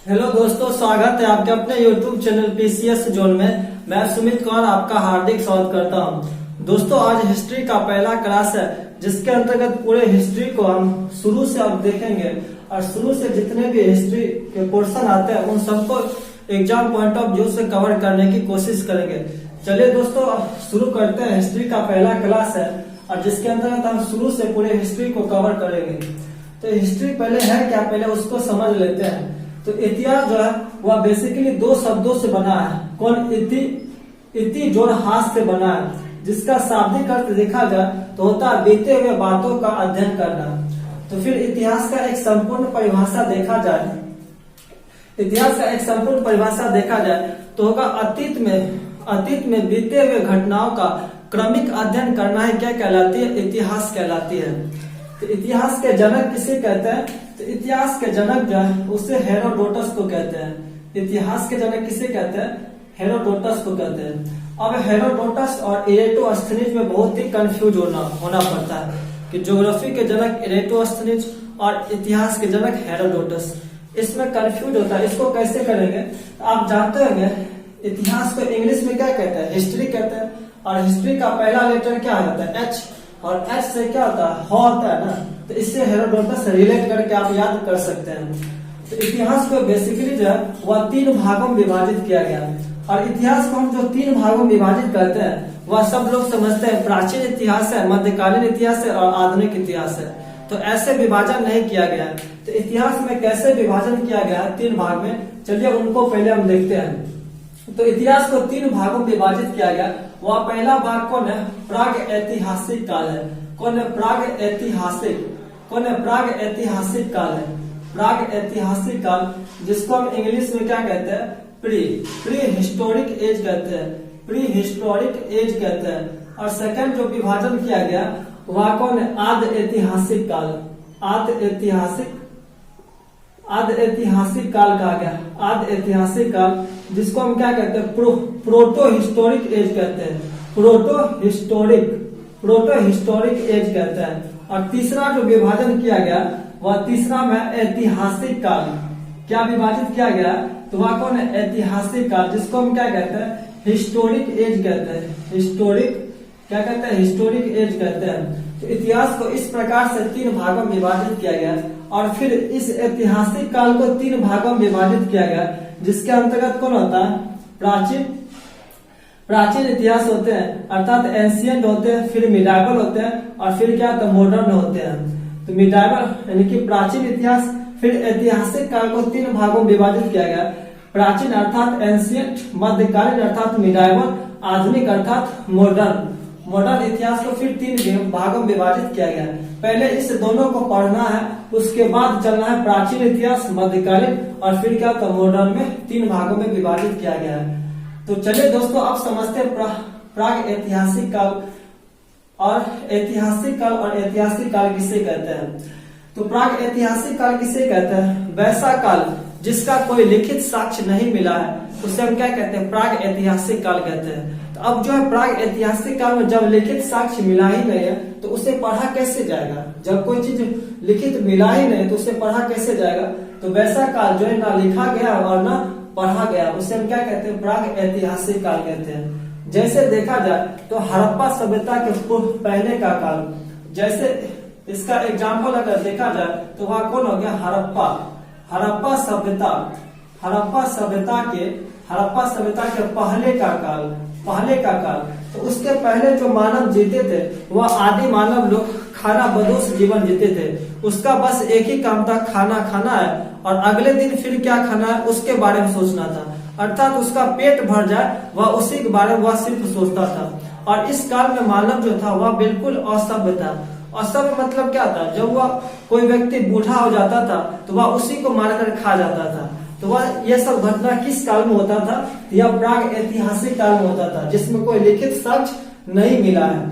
Hello दोस्तों, स्वागत है आपके अपने YouTube चैनल पीसीएस जोन में। मैं सुमित कौर आपका हार्दिक स्वागत करता हूं। दोस्तों, आज हिस्ट्री का पहला क्लास है जिसके अंतर्गत पूरे हिस्ट्री को हम शुरू से अब देखेंगे और शुरू से जितने भी हिस्ट्री के पोर्शन आते हैं उन सबको एग्जाम पॉइंट ऑफ व्यू से कवर करने की कोशिश करेंगे। चलिए दोस्तों, अब शुरू करते हैं। हिस्ट्री का पहला क्लास है और जिसके अंतर्गत हम शुरू से पूरे हिस्ट्री को कवर करेंगे। तो हिस्ट्री पहले है क्या, पहले उसको समझ लेते हैं। तो इतिहास जो है वह बेसिकली दो शब्दों से बना है। कौन? इति जोड़ हाथ से बना है, जिसका शाब्दिक अर्थ देखा जाए तो होता है बीते हुए बातों का अध्ययन करना। तो फिर इतिहास का एक संपूर्ण परिभाषा देखा जाए, इतिहास का एक संपूर्ण परिभाषा देखा जाए तो होगा अतीत में बीते हुए घटनाओं का क्रमिक अध्ययन करना है। क्या कहलाती है? इतिहास कहलाती है। तो इतिहास के जनक किसे कहते हैं? तो इतिहास के जनक जो है उसे हेरोडोटस को कहते हैं। इतिहास के जनक किसे कहते हैं? हेरोडोटस को कहते हैं। अब हेरोडोटस और इरेटोस्थनीज में बहुत ही कंफ्यूज होना पड़ता है कि ज्योग्राफी के जनक इरेटोस्थनीज और इतिहास के जनक हेरोडोटस, इसमें कंफ्यूज होता है। इसको कैसे करेंगे? आप जानते होंगे इतिहास को इंग्लिश में क्या कहते हैं? हिस्ट्री कहते हैं। और हिस्ट्री का पहला लेटर क्या होता है? एच। और एच से क्या होता है? ह होता है ना। तो इससे हेरोडोटस से रिलेट करके आप याद कर सकते हैं। तो इतिहास को बेसिकली जो है वह 3 भागों में विभाजित किया गया। और इतिहास को हम जो 3 भागों में विभाजित करते हैं वह सब लोग समझते हैं प्राचीन इतिहास है, मध्यकालीन इतिहास है और आधुनिक इतिहास है। तो ऐसे विभाजन नहीं किया गया है। तो इतिहास में कैसे विभाजन किया गया है 3 भाग में, चलिए उनको पहले हम देखते हैं। तो इतिहास को 3 भागों में विभाजित किया गया। वह पहला भाग कौन है? प्राग ऐतिहासिक काल है। कौन है? प्राग ऐतिहासिक। कौन है? प्राग ऐतिहासिक काल है। प्राग ऐतिहासिक काल, जिसको हम इंग्लिश में क्या कहते हैं? प्री हिस्टोरिक एज कहते हैं। प्री हिस्टोरिक एज कहते हैं। और सेकंड जो विभाजन किया गया वह कौन है? आद ऐतिहासिक काल। आद ऐतिहासिक काल कहा गया। आद ऐतिहासिक काल, जिसको हम क्या कहते हैं? प्रोटो हिस्टोरिक एज कहते हैं। प्रोटो हिस्टोरिक एज कहते हैं। और तीसरा जो विभाजन किया गया वह तीसरा में ऐतिहासिक काल। क्या विभाजित किया गया? तो वह कौन है? ऐतिहासिक काल, जिसको हम क्या कहते हैं? हिस्टोरिक एज कहते हैं। हिस्टोरिक क्या कहते हैं? हिस्टोरिक एज कहते हैं। तो इतिहास को इस प्रकार से 3 भागों में विभाजित किया गया। और फिर इस ऐतिहासिक काल को 3 भागों में विभाजित किया गया, जिसके अंतर्गत कौन होता है? प्राचीन इतिहास होते हैं, अर्थात एंशियंट होते हैं, फिर मिडाइवल होते हैं और फिर क्या होता है? मॉडर्न होते हैं। तो मिडाइवल यानी कि प्राचीन इतिहास, फिर ऐतिहासिक काल को 3 भागों में विभाजित किया गया। प्राचीन अर्थात एंशियंट, मध्यकालीन अर्थात मिडाइवल, आधुनिक अर्थात मॉडर्न। मॉडर्न इतिहास को फिर 3 भागों में विभाजित किया गया। पहले इस दोनों को पढ़ना है, उसके बाद चलना है प्राचीन इतिहास, मध्यकालीन और फिर क्या होता? मॉडर्न में 3 भागों में विभाजित किया गया है। तो चलिए दोस्तों, अब समझते हैं प्राग ऐतिहासिक काल और ऐतिहासिक काल किसे कहते हैं। तो प्राग ऐतिहासिक काल किसे कहते हैं? वैसा काल जिसका कोई लिखित साक्ष्य नहीं मिला है उसे हम क्या कहते हैं? प्राग ऐतिहासिक काल कहते हैं। तो अब जो है प्राग ऐतिहासिक काल में जब लिखित साक्ष्य मिला ही नहीं है तो उसे पढ़ा कैसे जाएगा? जब कोई चीज लिखित मिला ही नहीं तो उसे पढ़ा कैसे जाएगा? तो वैसा काल जो है ना लिखा गया और ना पढ़ा गया, उसे हम क्या कहते हैं? प्राग ऐतिहासिक काल कहते हैं। जैसे देखा जाए तो हड़प्पा सभ्यता के पहले का काल, जैसे इसका एग्जाम्पल अगर देखा जाए तो वह कौन हो गया? हड़प्पा सभ्यता के पहले का काल। तो उसके पहले जो मानव जीते थे वह आदि मानव लोग खाना बदोश जीवन जीते थे। उसका बस एक ही काम था, खाना खाना है और अगले दिन फिर क्या खाना है उसके बारे में सोचना था। अर्थात उसका पेट भर जाए वह उसी के बारे में वह सिर्फ सोचता था। और इस काल में मानव जो था वह बिल्कुल असभ्य था। असभ्य मतलब क्या था? जब वह कोई व्यक्ति बूढ़ा हो जाता था तो वह उसी को मारकर खा जाता था। तो वह यह सब घटना किस काल में होता था? यह प्राग ऐतिहासिक काल में होता था, जिसमें कोई लिखित साक्ष्य नहीं मिला है।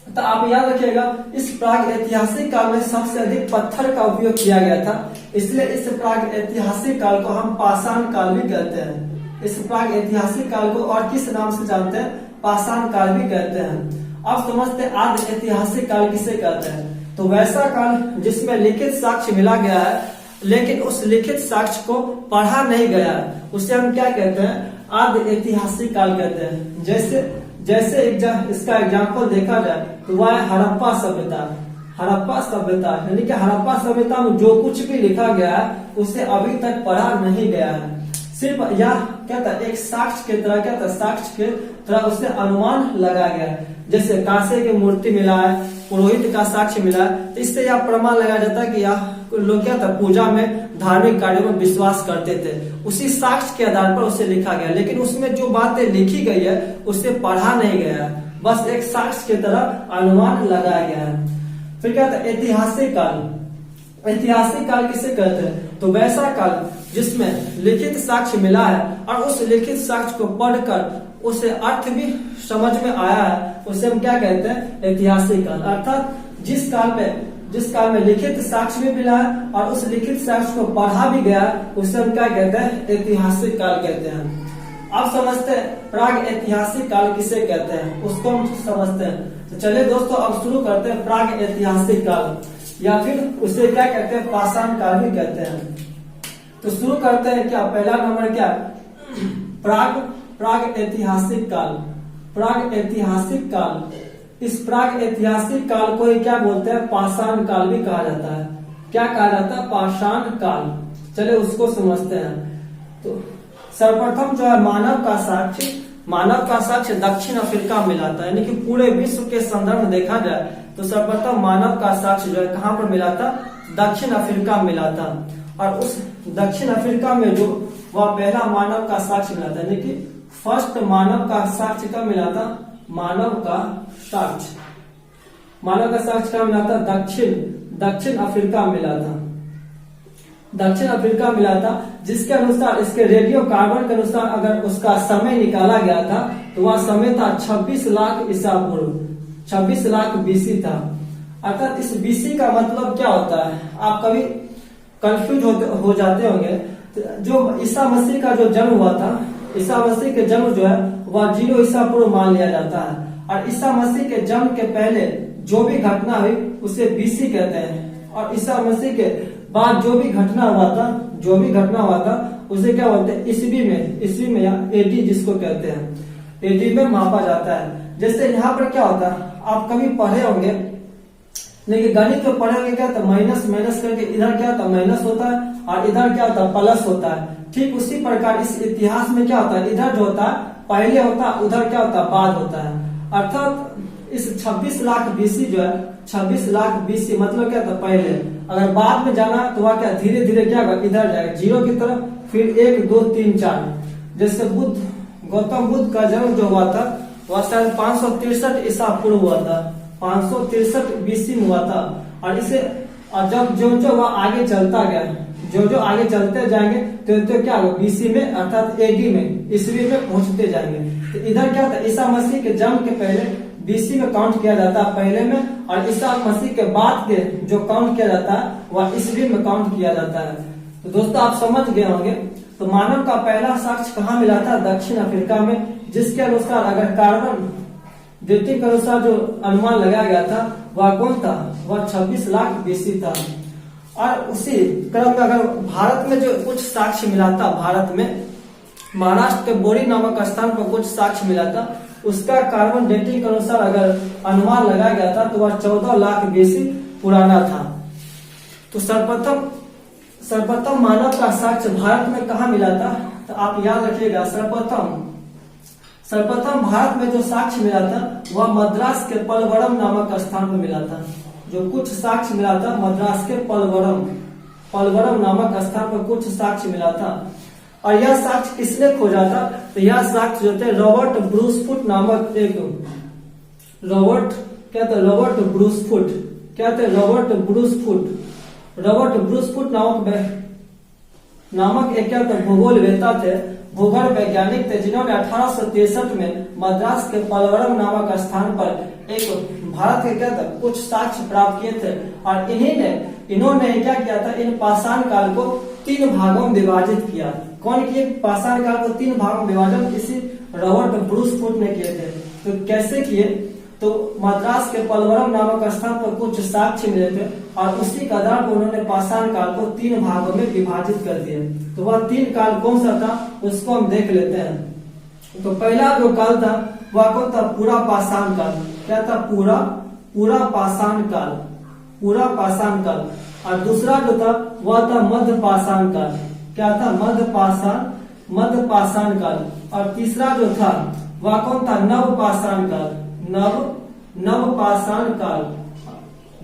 तो आप याद रखिएगा, इस प्राग ऐतिहासिक काल में सबसे अधिक पत्थर का उपयोग किया गया था, इसलिए इस प्राग ऐतिहासिक काल को हम पाषाण काल भी कहते हैं। इस प्राग ऐतिहासिक काल को और किस नाम से जानते हैं? पाषाण काल भी कहते हैं। अब समझते हैं आदि ऐतिहासिक काल किसे कहते हैं। तो वैसा काल जिसमें लिखित साक्ष्य मिला गया है लेकिन उस लिखित साक्ष्य को पढ़ा नहीं गया, उसे हम क्या कहते हैं, आदि ऐतिहासिक काल कहते हैं। जैसे इसका एग्जाम्पल देखा जाए तो वह है हड़प्पा सभ्यता। हड़प्पा सभ्यता यानी कि हड़प्पा सभ्यता में जो कुछ भी लिखा गया है उसे अभी तक पढ़ा नहीं गया है, सिर्फ यह क्या था, एक साक्ष्य की तरह, क्या था, साक्ष्य के तरह उससे अनुमान लगाया गया है। जैसे कांसे की मूर्ति मिला है, पुरोहित का साक्ष्य मिला है, तो इससे यह प्रमाण लगाया जाता है कि यह लोग क्या था, पूजा में, धार्मिक कार्यों में विश्वास करते थे। उसी साक्ष्य के आधार पर उसे लिखा गया, लेकिन उसमें जो बातें लिखी गई है उसे पढ़ा नहीं गया, बस एक साक्ष्य की तरह अनुमान लगाया गया है। फिर क्या था, ऐतिहासिक काल। ऐतिहासिक काल किसे कहते हैं, तो वैसा काल जिसमें लिखित साक्ष्य मिला है और उस लिखित साक्ष्य को पढ़कर उसे अर्थ भी समझ में आया है, उसे हम क्या कहते हैं, ऐतिहासिक काल। अर्थात जिस काल में लिखित साक्ष्य भी मिला है और उस लिखित साक्ष्य को पढ़ा भी गया, उसे हम क्या कहते हैं, ऐतिहासिक काल कहते हैं। अब समझते हैं प्राग ऐतिहासिक काल किसे कहते हैं, उसको हम समझते हैं। तो चलिए दोस्तों, अब शुरू करते हैं प्राग ऐतिहासिक काल, या फिर उसे क्या कहते हैं, पाषाण काल भी कहते हैं। तो शुरू करते हैं, क्या पहला नंबर क्या, प्राग ऐतिहासिक काल। प्राग ऐतिहासिक काल, इस प्राग ऐतिहासिक काल को ही क्या बोलते हैं, पाषाण काल भी कहा जाता है। क्या कहा जाता है, पाषाण काल। चलिए उसको समझते हैं। तो सर्वप्रथम जो है मानव का साक्ष्य दक्षिण अफ्रीका में मिला था, यानी कि पूरे विश्व के संदर्भ में देखा जाए तो सर्वप्रथम मानव का साक्ष्य जो है कहाँ पर मिला था, दक्षिण अफ्रीका में मिला था। और उस दक्षिण अफ्रीका में जो वह पहला मानव का साक्ष्य मिला था, यानी कि फर्स्ट मानव का साक्ष्य कब मिला था, मानव का साक्ष्य कब मिला था, दक्षिण अफ्रीका में मिला था। दक्षिण अफ्रीका मिला था, जिसके अनुसार, इसके रेडियो कार्बन के अनुसार अगर उसका समय निकाला गया था तो वह समय था 26 लाख ईसा पूर्व, 26 लाख बीसी था। अर्थात इस बीसी का मतलब क्या होता है, आप कभी कंफ्यूज हो जाते होंगे। जो ईसा मसीह का जो जन्म हुआ था, ईसा मसीह के जन्म जो है वह 0 ईसा पूर्व मान लिया जाता है, और ईसा मसीह के जन्म के पहले जो भी घटना हुई उसे बीसी कहते हैं, और ईसा मसीह के बाद जो भी घटना हुआ था उसे क्या बोलते हैं, ईस्वी में या एडी जिसको कहते हैं, एडी में मापा जाता है। जैसे यहाँ पर क्या होता है, आप कभी पढ़े होंगे, लेकिन गणित में पढ़े होंगे, क्या होता है, माइनस करके इधर क्या होता है, माइनस होता है, और इधर क्या होता है, प्लस होता है। ठीक उसी प्रकार इस इतिहास में क्या होता है, इधर जो होता है पहले होता है, उधर क्या होता है, बाद होता है। अर्थात इस 26 लाख बीसी जो है, 26 लाख बीसी मतलब क्या था, पहले। अगर बाद में जाना तो वह क्या धीरे धीरे क्या होगा, इधर जाएगा 0 की तरफ, फिर 1 2 3 4। जैसे गौतम बुद्ध का जन्म जो हुआ था वह शायद 563 ईसा पूर्व हुआ था, 563 बीसी में हुआ था। और इसे जब जो वह आगे चलता गया, जो आगे चलते जाएंगे तो क्या होगा, बीसी में अर्थात एडी में, ईस्वी में पहुंचते जाएंगे। तो इधर क्या था, ईसा मसीह के जन्म के पहले बीसी में काउंट किया जाता है पहले में, और ईसा मसीह के बाद के जो काउंट किया जाता है वह ईस्वी में काउंट किया जाता है। तो दोस्तों आप समझ गए होंगे। तो मानव का पहला साक्ष्य कहाँ मिला था, दक्षिण अफ्रीका में, जिसके अनुसार अगर कार्बन डेटिंग के अनुसार जो अनुमान लगाया गया था वह कौन था, वह 26 लाख बीसी था। और उसी क्रम में अगर भारत में जो कुछ साक्ष्य मिला था, भारत में महाराष्ट्र के बोरी नामक स्थान पर कुछ साक्ष्य मिला था, उसका कार्बन डेटिंग के अनुसार अगर अनुमान लगाया गया था तो वह 14 लाख बीसी पुराना था। तो सर्वप्रथम मानव का साक्ष्य भारत में कहाँ मिला था, तो आप याद रखिएगा, सर्वप्रथम भारत में जो साक्ष्य मिला था वह मद्रास के पलवरम नामक स्थान पर मिला था। जो कुछ साक्ष्य मिला था मद्रास के पलवरम नामक स्थान पर कुछ साक्ष्य मिला था। और यह साक्ष्य किसने खोजा था, तो यह साक्ष्य जो थे रॉबर्ट ब्रूसफुट नामक एक रॉबर्ट ब्रूसफुट नामक एक क्या भूगोल वेता थे, भूगोल वैज्ञानिक थे, जिन्होंने 1863 में मद्रास के पलवरम नामक स्थान पर एक भारत के क्या था कुछ साक्ष्य प्राप्त किए थे। और इन्होंने क्या किया था, इन पाषाण काल को 3 भागों में विभाजित किया। कौन किए, पाषाण काल को 3 भागों में विभाजन इसी रॉबर्ट ब्रूसफुट ने किए थे। तो कैसे किए, तो मद्रास के पलवरम नामक स्थान पर कुछ साक्ष्य मिले थे और उसी के आधार पर उन्होंने पाषाण काल को 3 भागों में विभाजित कर दिया। तो वह 3 काल कौन सा था उसको हम देख लेते हैं। तो पहला जो काल था वह कौन था, पूरा पाषाण काल। क्या था, पूरा पाषाण काल, पूरा पाषाण काल। और दूसरा जो था वह था मध्य पाषाण काल। क्या था, मध्य पाषाण काल। और तीसरा जो था वह कौन था, नव पाषाण काल,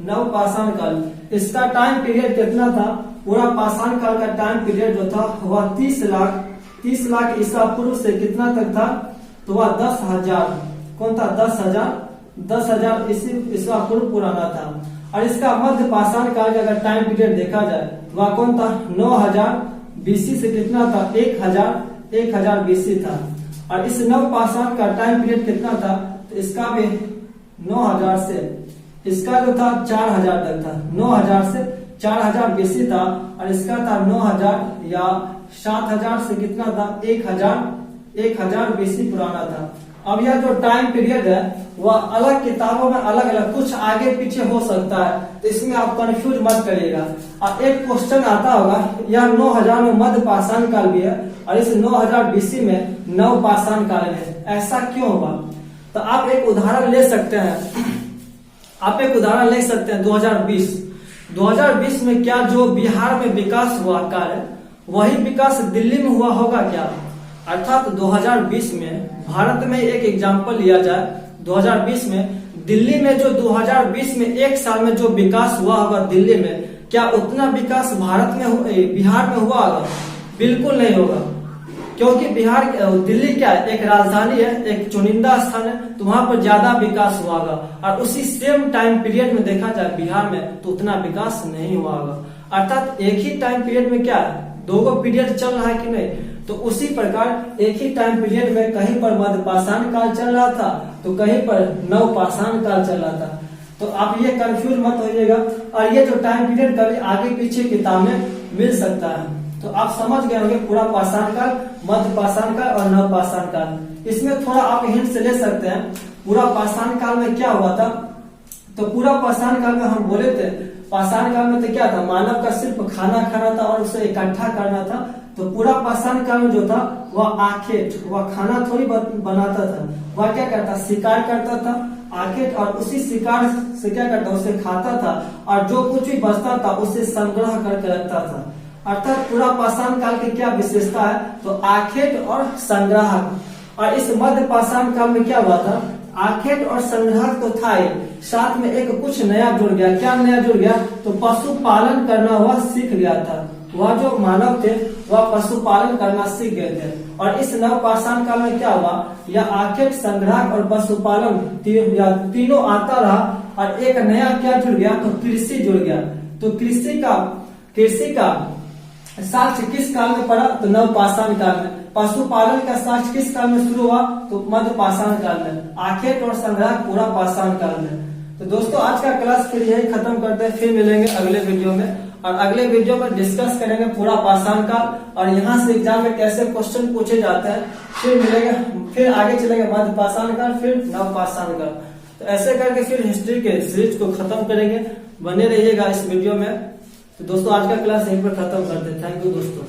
नव पाषाण काल। इसका टाइम पीरियड कितना था, पूरा पाषाण काल का टाइम पीरियड जो था वह 30 लाख ईसा पूर्व से कितना तक था, तो वह 10,000 कौन था, 10,000 ईसा पूर्व पुराना था। और इसका मध्य पाषाण काल का अगर टाइम पीरियड देखा जाए वह कौन था, 9,000 बीसी से कितना था, 1,000 बीसी था। और इस नव पाषाण का टाइम पीरियड कितना था, तो इसका भी 9,000 से इसका जो था 4,000 तक था, 9,000 से 4,000 बीसी था। और इसका था 9,000 या 7,000 से कितना था, 1,000 बीसी पुराना था। अब यह जो टाइम पीरियड है वह अलग किताबों में अलग अलग कुछ आगे पीछे हो सकता है, तो इसमें आप कंफ्यूज मत करिएगा। और एक क्वेश्चन आता होगा, यह 9,000 में मध्य पाषाण काल भी है और इस 9,000 बीसी में नव पाषाण काल है, ऐसा क्यों हुआ। तो आप एक उदाहरण ले सकते हैं, 2020 में क्या जो बिहार में विकास हुआ कार्य वही विकास दिल्ली में हुआ होगा क्या। अर्थात 2020 में भारत में एक एग्जांपल लिया जाए, 2020 में दिल्ली में जो 2020 में एक साल में जो विकास हुआ होगा दिल्ली में, क्या उतना विकास बिहार में हुआ होगा, बिल्कुल नहीं होगा। क्योंकि दिल्ली क्या है, एक राजधानी है, एक चुनिंदा स्थान है, तो वहां पर ज्यादा विकास हुआ होगा। और उसी सेम टाइम पीरियड में देखा जाए बिहार में तो उतना विकास नहीं हुआ होगा। अर्थात एक ही टाइम पीरियड में क्या है, 2 पीरियड चल रहा है कि नहीं, तो उसी प्रकार एक ही टाइम पीरियड में कहीं पर मध्य पाषाण काल चल रहा था तो कहीं पर नव पाषाण काल चल रहा था। तो आप ये कंफ्यूज मत होइएगा। और ये जो टाइम पीरियड कभी आगे पीछे किताब में मिल सकता है। तो आप समझ गए होंगे पूरा पाषाण काल, मध्य पाषाण काल और नव पाषाण काल। इसमें थोड़ा आप हिंट से ले सकते हैं, पूरा पाषाण काल में क्या हुआ था। तो पूरा पाषाण काल में हम बोले थे, पाषाण काल में तो क्या था, मानव का सिर्फ खाना खाना था और उसे इकट्ठा करना था। तो पूरा पाषाण काल में जो था वह आखेट, वह खाना थोड़ी बनाता था, वह क्या करता, शिकार करता था आखेट, और उसी शिकार से क्या करता, उसे खाता था और जो कुछ भी बचता था उसे संग्रह करके रखता था। अर्थात पूरा पाषाण काल की क्या विशेषता है, तो आखेट और संग्राहक। और इस मध्य पाषाण काल में क्या हुआ था, आखेट और संग्राहक तो था ही, साथ में एक कुछ नया जुड़ गया। क्या नया जुड़ गया, तो पशुपालन करना वह सीख गया था। वह जो मानव थे वह पशुपालन करना सीख गए थे। और इस नव पाषाण काल में क्या हुआ, यह आखेट, संग्राहक और पशुपालन तीनों आता रहा और एक नया क्या जुड़ गया, तो कृषि जुड़ गया। तो कृषि का साक्ष्य किस काल में पड़ा, तो नव पाषाण काल में। पशुपालन का साक्ष्य किस काल में शुरू हुआ, तो मध्य पाषाण काल में। आखेट और संग्रह पूरा पाषाण काल में। तो दोस्तों आज का क्लास फिर यही खत्म करते हैं, फिर मिलेंगे अगले वीडियो में। और अगले वीडियो में डिस्कस करेंगे पूरा पाषाण काल और यहाँ से एग्जाम में कैसे क्वेश्चन पूछे जाते हैं। फिर मिलेंगे, फिर आगे चलेंगे मध्य पाषाण काल, फिर नव पाषाण काल। तो ऐसे करके फिर हिस्ट्री के सीरीज को खत्म करेंगे। बने रहिएगा इस वीडियो में। तो दोस्तों आज का क्लास यहीं पर खत्म करते हैं। थैंक यू दोस्तों।